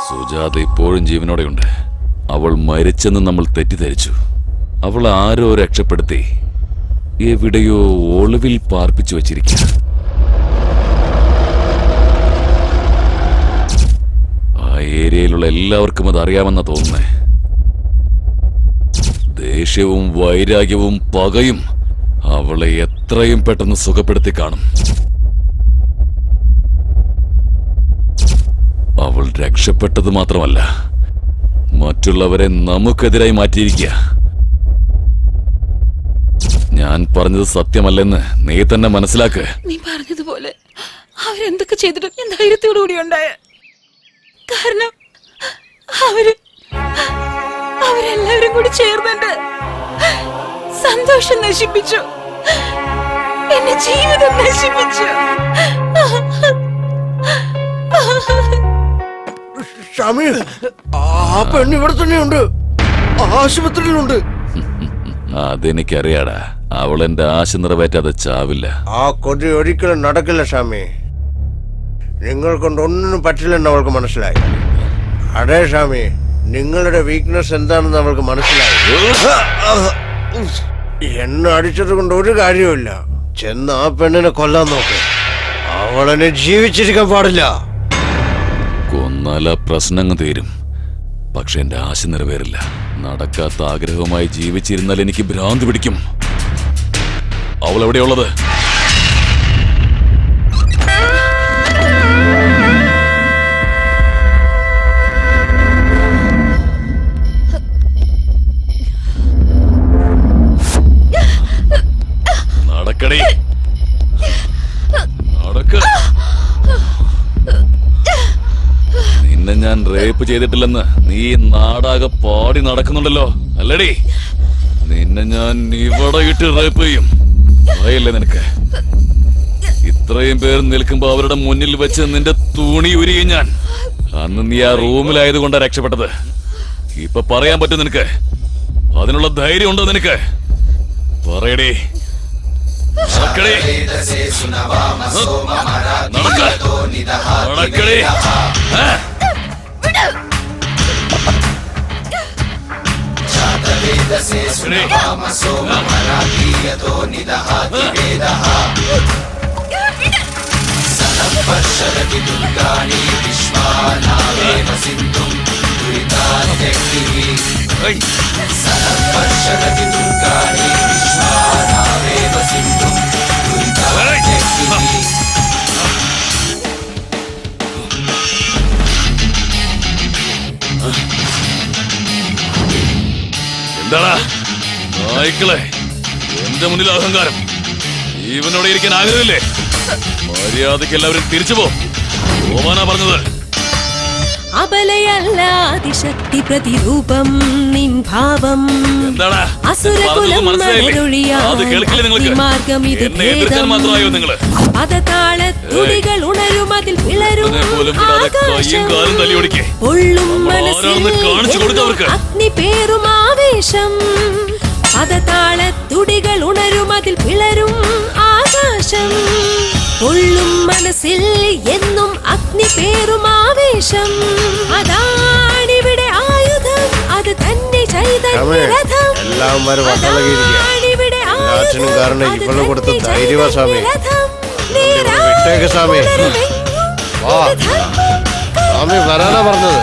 സുജാത ഇപ്പോഴും ജീവനോടെയുണ്ട്. അവൾ മരിച്ചെന്ന് നമ്മൾ തെറ്റിദ്ധരിച്ചു. അവൾ ആരോ രക്ഷപ്പെടുത്തി എവിടെയോ ഒളിവിൽ പാർപ്പിച്ചു വച്ചിരിക്കുക. ആ ഏരിയയിലുള്ള എല്ലാവർക്കും അത് അറിയാമെന്നാ തോന്നുന്നേ. ദേഷ്യവും വൈരാഗ്യവും പകയും അവളെ എത്രയും പെട്ടെന്ന് സുഖപ്പെടുത്തി കാണും. അവൾ രക്ഷപ്പെട്ടത് മാത്രമല്ല, മറ്റുള്ളവരെ നമുക്കെതിരായി മാറ്റിയിരിക്കുക. ഞാൻ പറഞ്ഞത് സത്യമല്ലെന്ന് നീ തന്നെ മനസ്സിലാക്ക്. നീ പറഞ്ഞതുപോലെ അവരെന്തൊക്കെ ചെയ്തിട്ടും ഞാൻ ധൈര്യത്തോടു കൂടി ഉണ്ടായ. കാരണം അവരെല്ലാവരും കൂടി ചേർന്നുണ്ട് സന്തോഷം നശിപ്പിച്ചു, എന്റെ ജീവിതം നശിപ്പിച്ചു. ഷമീർ, ആ പെണ്ണ് ഇവിടെ തന്നെയുണ്ട്, ആശുപത്രിയിലുണ്ട്. അതെനിക്കറിയാടാ. അവൾ എന്റെ ആശ നിറവേറ്റാതെ ചാവില്ല. ആ കൊതി ഒരിക്കലും നടക്കില്ല ഷാമി. നിങ്ങൾ കൊണ്ടൊന്നും പറ്റില്ലെന്ന് അവൾക്ക് മനസ്സിലായി. അതെ ഷാമി, നിങ്ങളുടെ വീക്ക്നെസ് എന്താണെന്ന് അവൾക്ക് മനസ്സിലായി. എന്നെ അടിച്ചത് കൊണ്ട് ഒരു കാര്യവുമില്ല. ചെന്ന് ആ പെണ്ണിനെ കൊല്ലാൻ നോക്ക്. അവളെന്നെ ജീവിച്ചിരിക്കാൻ പാടില്ല. കൊന്നാല പ്രശ്നങ്ങൾ തീരും. പക്ഷെ എന്റെ ആശ നിറവേറില്ല. നടക്കാത്ത ആഗ്രഹവുമായി ജീവിച്ചിരുന്നാൽ എനിക്ക് ഭ്രാന്തി പിടിക്കും. അവൾ എവിടെയുള്ളത്? നടക്കടി, നടക്ക. നിന്നെ ഞാൻ റേപ്പ് ചെയ്തിട്ടില്ലെന്ന് നീ നാടാകെ പാടി നടക്കുന്നുണ്ടല്ലോ, അല്ലടി? നിന്നെ ഞാൻ ഇവിടെ ഇട്ട് റേപ്പ് ചെയ്യും. ഭയല്ലേ നിനക്ക്? ഇത്രയും പേർ നിൽക്കുമ്പോ അവരുടെ മുന്നിൽ വെച്ച് നിന്റെ തുണി ഉരിയും ഞാൻ. അന്ന് നീ ആ റൂമിലായത് കൊണ്ടാ രക്ഷപ്പെട്ടത്. ഇപ്പൊ പറയാൻ പറ്റും നിനക്ക്? അതിനുള്ള ധൈര്യം ഉണ്ടോ നിനക്ക്? പറയടേ, നടക്കടേ, നടക്കടേ. എന്താടാ നായ്ക്കളെ, എന്റെ മുന്നിൽ അഹങ്കാരം? ജീവനോടെ ഇരിക്കാൻ ആഗ്രഹമില്ലേ? മര്യാദയ്ക്ക് എല്ലാവരും തിരിച്ചു പോവാനാ പറഞ്ഞത്. അബലയല്ല അതിശക്തി പ്രതിരൂപം നിൻ ഭാവം. എന്താടാ അസുരകുലം മാർഗം ഇത് പദതാളത്തുടികൾ ഉണരും, അതിൽ പിളരും ആകാശം. പൊള്ളും മനസ്സിൽ അഗ്നി പേറും ആവേശം. പദതാളത്തുടികൾ ഉണരും, അതിൽ പിളരും ആകാശം. പൊള്ളും മനസ്സിൽ എന്നും അഗ്നി പേറും ആവേശം. അതാണിവിടെ ആയുധം, അത് തന്നെ ചൈതന്യരഥം. അതാണിവിടെ ആയുധം, അത് തന്നെ ചൈതന്യരഥം. സ്വാമി വരാനാ പറഞ്ഞത്.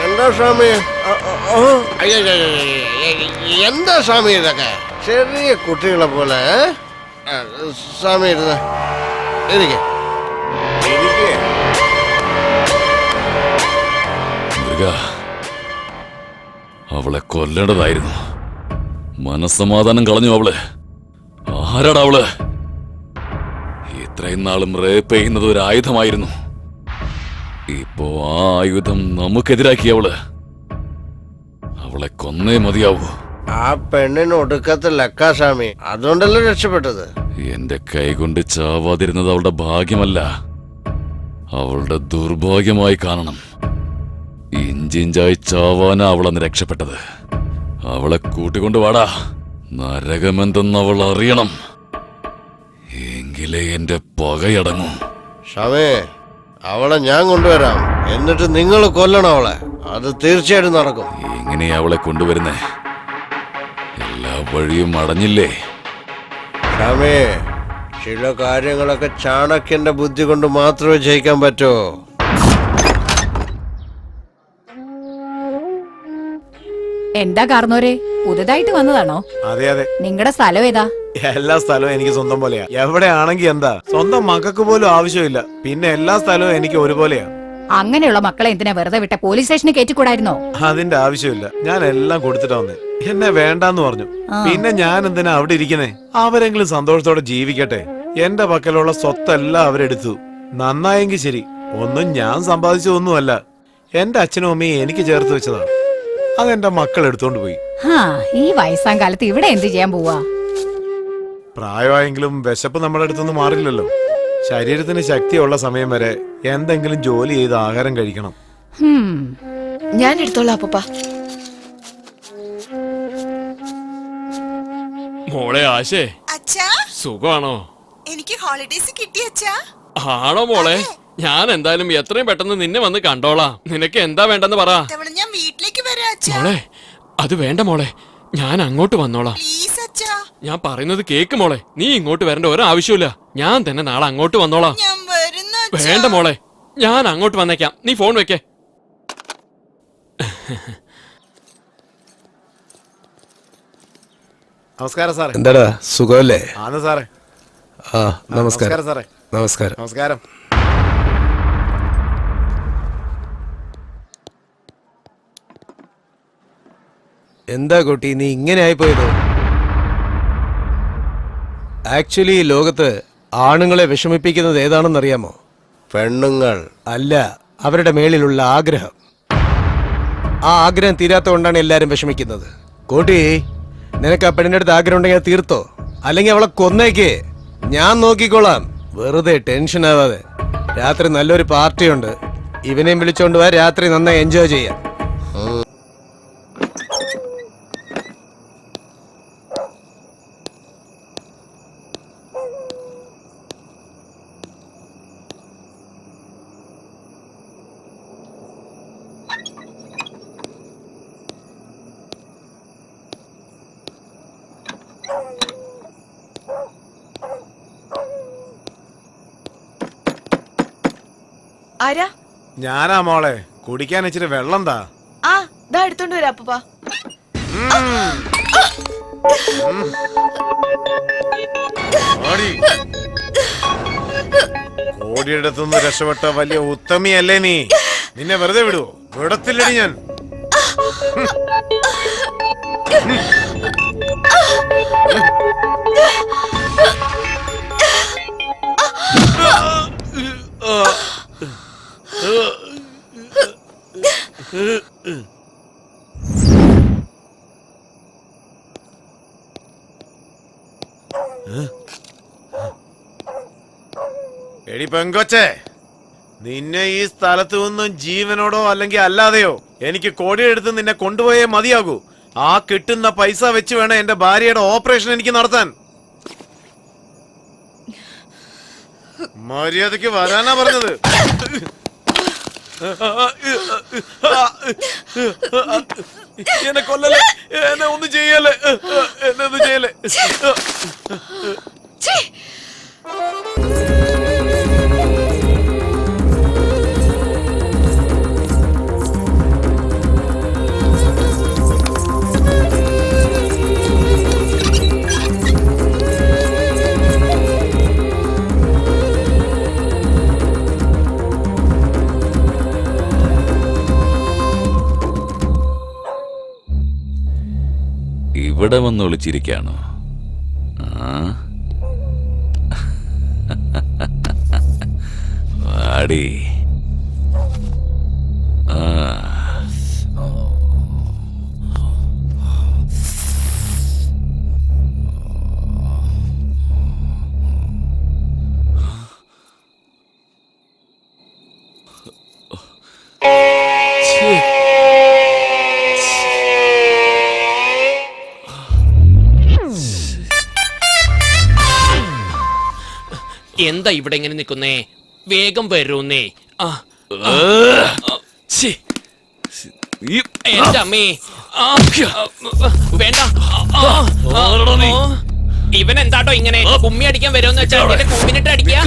എന്താ സ്വാമി? എന്താ സ്വാമി ഇതൊക്കെ? ചെറിയ കുട്ടികളെ പോലെ. സ്വാമി ഇരുന്ന് ഇരിക്കെ. അവളെ കൊല്ലേണ്ടതായിരുന്നു. മനസ്സമാധാനം കളഞ്ഞു അവള്. ആരാടാ അവള്? ഇത്രയും നാളും റേപ്പ് ചെയ്യുന്നത് ഒരു ആയുധമായിരുന്നു. ഇപ്പോ ആ ആയുധം നമുക്കെതിരാക്കി അവള്. അവളെ കൊന്നേ മതിയാവൂ. ആ പെണ്ണിന് ഒടുക്കത്തെ ലക്കാ സ്വാമി, അതുകൊണ്ടല്ലേ രക്ഷപ്പെട്ടത്. എന്റെ കൈകൊണ്ട് ചാവാതിരുന്നത് അവളുടെ ഭാഗ്യമല്ല, അവളുടെ ദുർഭാഗ്യമായി കാണണം. ഇഞ്ചിഞ്ചായി ചാവാനാ അവളന്ന് രക്ഷപ്പെട്ടത്. അവളെ കൂട്ടിക്കൊണ്ട് വാടാ. നരകമെന്തെന്ന് അവൾ അറിയണം. എങ്കിലേ എന്റെ പകയടങ്ങും. സ്വാമി, അവളെ ഞാൻ കൊണ്ടുവരാം. എന്നിട്ട് നിങ്ങൾ കൊല്ലണം അവളെ. അത് തീർച്ചയായിട്ടും നടക്കും. എങ്ങനെയാ അവളെ കൊണ്ടുവരുന്നേ? എല്ലാ വഴിയും അടഞ്ഞില്ലേ? സ്വാമി, ചില കാര്യങ്ങളൊക്കെ ചാണക്യന്റെ ബുദ്ധി കൊണ്ട് മാത്രമേ ജയിക്കാൻ പറ്റൂ. എന്താ കാർന്നോരെ, പുതുതായിട്ട് വന്നതാണോ? അതെ അതെ, നിങ്ങളുടെ സ്ഥലം ഏതാ? എല്ലാ സ്ഥലവും എനിക്ക് സ്വന്തം പോലെയാ. എവിടെയാണെങ്കി എന്താ, സ്വന്തം മക്കൾക്ക് പോലും ആവശ്യമില്ല. പിന്നെ എല്ലാ സ്ഥലവും എനിക്ക് ഒരുപോലെയാ. അങ്ങനെയുള്ള മക്കളെ എന്തിനാ വെറുതെ വിട്ട പോലീസ് സ്റ്റേഷനിൽ കയറ്റിക്കൂടായിരുന്നോ? അതിന്റെ ആവശ്യമില്ല. ഞാൻ എല്ലാം കൊടുത്തിട്ടാ വന്നേ. എന്നെ വേണ്ടാന്ന് പറഞ്ഞു. പിന്നെ ഞാൻ എന്തിനാ അവിടെ ഇരിക്കുന്നേ? അവരെങ്കിലും സന്തോഷത്തോടെ ജീവിക്കട്ടെ. എന്റെ പക്കലുള്ള സ്വത്തെല്ലാം അവരെടുത്തു. നന്നായെങ്കിൽ ശരി. ഒന്നും ഞാൻ സമ്പാദിച്ചതൊന്നുമല്ല. എന്റെ അച്ഛനും അമ്മയും എനിക്ക് ചേർത്ത് വെച്ചതാ. അതെന്റെ മക്കൾ എടുത്തോണ്ട് പോയി. ഈ വയസ്സാം കാലത്ത് ഇവിടെ എന്ത് ചെയ്യാൻ പോവാ? പ്രായമായെങ്കിലും വിശപ്പ് നമ്മുടെ അടുത്തൊന്നും മാറില്ലല്ലോ. ശരീരത്തിന് ശക്തിയുള്ള സമയം വരെ എന്തെങ്കിലും ജോലി ചെയ്ത് ആഹാരം കഴിക്കണം. ഞാൻ എടുത്തോളാം അപ്പൂപ്പ. മോളെ ആശേ, അച്ഛാ, സുഖമാണോ? എനിക്ക് ഹോളിഡേസ് കിട്ടി അച്ഛാ. ആണോ മോളെ? ഞാൻ എന്തായാലും എത്രയും പെട്ടെന്ന് നിന്നെ വന്ന് കണ്ടോളാം. നിനക്ക് എന്താ വേണ്ടെന്ന് പറ. ഇത്തവണ ഞാൻ വീട്ടിലേക്ക് വരാം അച്ഛാ. മോളെ, അത് വേണ്ട മോളെ, ഞാൻ അങ്ങോട്ട് വന്നോളാം. പ്ലീസ് അച്ഛാ. ഞാൻ പറയുന്നത് കേക്ക് മോളെ. നീ ഇങ്ങോട്ട് വരേണ്ട ഒരാവശ്യമില്ല. ഞാൻ തന്നെ നാളെ അങ്ങോട്ട് വന്നോളാം. ഞാൻ വരുന്നു അച്ഛാ. വേണ്ട മോളെ, ഞാൻ അങ്ങോട്ട് വന്നേക്കാം. നീ ഫോൺ വെക്കേ. നമസ്കാരം സാറേ. എന്താടാ, സുഖമല്ലേ? ആണ് സാറേ. ആ, നമസ്കാരം സാറേ. നമസ്കാരം. നമസ്കാരം. എന്താ കുട്ടി, നീ ഇങ്ങനെ ആയിപ്പോയത്? ആക്ച്വലി ഈ ലോകത്ത് ആണുങ്ങളെ വിഷമിപ്പിക്കുന്നത് ഏതാണെന്നറിയാമോ? പെണ്ണുങ്ങൾ അല്ല, അവരുടെ മേളിലുള്ള ആഗ്രഹം. ആ ആഗ്രഹം തീരാത്തതുകൊണ്ടാണ് എല്ലാരും വിഷമിക്കുന്നത്. കോട്ടി, നിനക്ക് ആ പെണ്ണിന്റെ അടുത്ത് ആഗ്രഹം ഉണ്ടെങ്കിൽ അത് തീർത്തോ, അല്ലെങ്കിൽ അവളെ കൊന്നേക്കേ. ഞാൻ നോക്കിക്കോളാം. വെറുതെ ടെൻഷൻ ആവാതെ. രാത്രി നല്ലൊരു പാർട്ടിയുണ്ട്. ഇവനെയും വിളിച്ചോണ്ട് വാ. രാത്രി നന്നായി എൻജോയ് ചെയ്യാം. ആരാ? ഞാനാ മോളെ. കുടിക്കാൻ ഇച്ചിരി വെള്ളം താ. ആ, ദാ എടുത്തോണ്ട് വരാം അപ്പൂപ്പ. കോടിയുടെ അടുത്തുനിന്ന് രക്ഷപ്പെട്ട വലിയ ഉത്തമിയല്ലേ നീ? നിന്നെ വെറുതെ വിടുവോ? വിടത്തില്ലടി ഞാൻ. എടി പെങ്കൊച്ചേ, നിന്നെ ഈ സ്ഥലത്ത് നിന്നും ജീവനോടോ അല്ലെങ്കിൽ അല്ലാതെയോ എനിക്ക് കോടിയെടുത്ത് നിന്നെ കൊണ്ടുപോയേ മതിയാകൂ. ആ കിട്ടുന്ന പൈസ വെച്ച് വേണം എന്റെ ഭാര്യയുടെ ഓപ്പറേഷൻ എനിക്ക് നടത്താൻ. മര്യാദക്ക് വരാനാ പറഞ്ഞത്. എന്നെ കൊല്ലല്ലേ, എന്നെ ഒന്നും ചെയ്യല്ലേ, എന്നെ ഒന്നും ചെയ്യല്ലേ. ഇവിടെ ഇവിടെ വന്ന് ഒളിച്ചിരിക്കാണോ? വാടി. എന്താ ഇവിടെ ഇങ്ങനെ നിക്കുന്നേ? വേഗം വരൂന്നേ. എന്റെ അമ്മേ. വേണ്ട. ഇവൻ എന്താട്ടോ ഇങ്ങനെ കുമ്മി അടിക്കാൻ വരുമെന്ന് വെച്ചാൽ കുമ്മിനിട്ട് അടിക്കുക.